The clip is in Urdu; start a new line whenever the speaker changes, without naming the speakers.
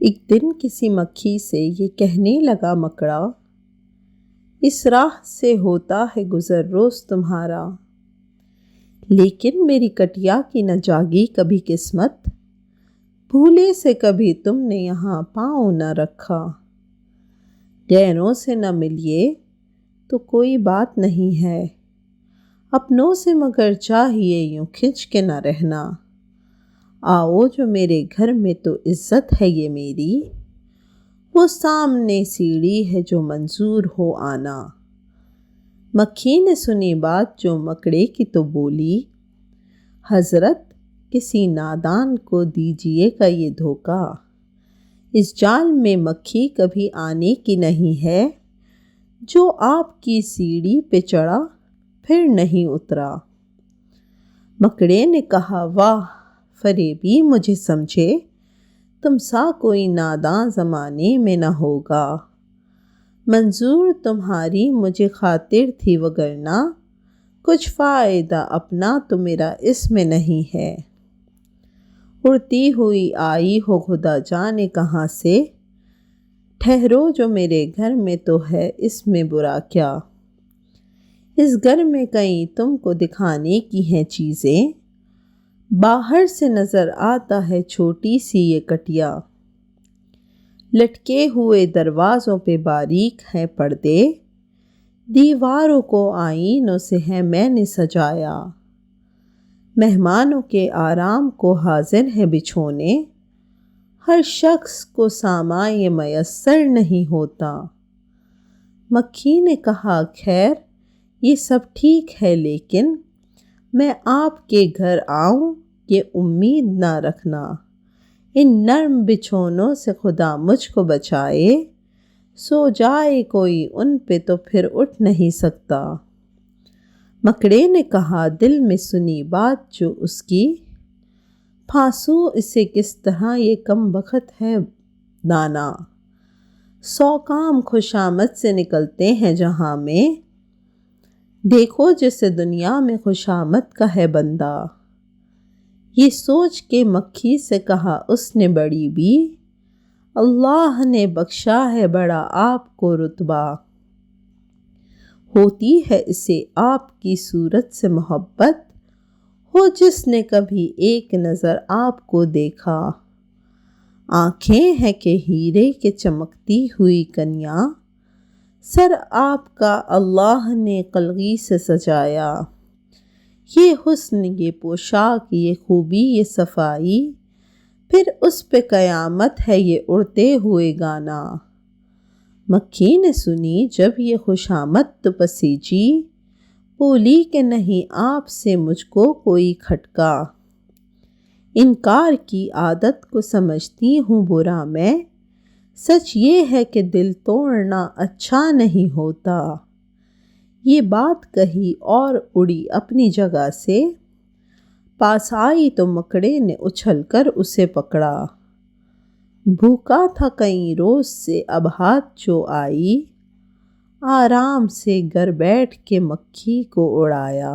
ایک دن کسی مکھی سے یہ کہنے لگا مکڑا، اس راہ سے ہوتا ہے گزر روز تمہارا، لیکن میری کٹیا کی نہ جاگی کبھی قسمت، بھولے سے کبھی تم نے یہاں پاؤں نہ رکھا۔ غیروں سے نہ ملیے تو کوئی بات نہیں ہے، اپنوں سے مگر چاہیے یوں کھنچ کے نہ رہنا۔ آؤ جو میرے گھر میں تو عزت ہے یہ میری، وہ سامنے سیڑھی ہے جو منظور ہو آنا۔ مکھی نے سنی بات جو مکڑے کی تو بولی، حضرت کسی نادان کو دیجیے گا یہ دھوکا، اس جال میں مکھی کبھی آنے کی نہیں ہے، جو آپ کی سیڑھی پہ چڑھا پھر نہیں اترا۔ مکڑے نے کہا، واہ فریبی مجھے سمجھے، تم سا کوئی ناداں زمانے میں نہ ہوگا، منظور تمہاری مجھے خاطر تھی وگرنہ، کچھ فائدہ اپنا تو میرا اس میں نہیں ہے۔ اڑتی ہوئی آئی ہو خدا جانے کہاں سے، ٹھہرو جو میرے گھر میں تو ہے اس میں برا کیا۔ اس گھر میں کئی تم کو دکھانے کی ہیں چیزیں، باہر سے نظر آتا ہے چھوٹی سی یہ کٹیا، لٹکے ہوئے دروازوں پہ باریک ہیں پردے، دیواروں کو آئینوں سے ہے میں نے سجایا، مہمانوں کے آرام کو حاضر ہے بچھونے، ہر شخص کو سامان یہ میسر نہیں ہوتا۔ مکھی نے کہا، خیر یہ سب ٹھیک ہے لیکن میں آپ کے گھر آؤں یہ امید نہ رکھنا، ان نرم بچھونوں سے خدا مجھ کو بچائے، سو جائے کوئی ان پہ تو پھر اٹھ نہیں سکتا۔ مکڑے نے کہا، دل میں سنی بات جو اس کی، پھانسوں اسے کس طرح یہ کم بخت ہے دانا، 100 کام خوشامد سے نکلتے ہیں جہاں میں، دیکھو جسے دنیا میں خوشامد کا ہے بندہ۔ یہ سوچ کے مکھی سے کہا اس نے بڑی بھی، اللہ نے بخشا ہے بڑا آپ کو رتبہ، ہوتی ہے اسے آپ کی صورت سے محبت، ہو جس نے کبھی ایک نظر آپ کو دیکھا، آنکھیں ہیں کہ ہیرے کے چمکتی ہوئی کنیا، سر آپ کا اللہ نے قلعی سے سجایا، یہ حسن یہ پوشاک یہ خوبی یہ صفائی، پھر اس پہ قیامت ہے یہ اڑتے ہوئے گانا۔ مکھی نے سنی جب یہ خوشامد تو پسیجی، بولی کہ نہیں آپ سے مجھ کو کوئی کھٹکا، انکار کی عادت کو سمجھتی ہوں برا میں، سچ یہ ہے کہ دل توڑنا اچھا نہیں ہوتا۔ یہ بات کہی اور اڑی اپنی جگہ سے، پاس آئی تو مکڑے نے اچھل کر اسے پکڑا، بھوکا تھا کئی روز سے اب ہاتھ جو آئی، آرام سے گر بیٹھ کے مکھی کو اڑایا۔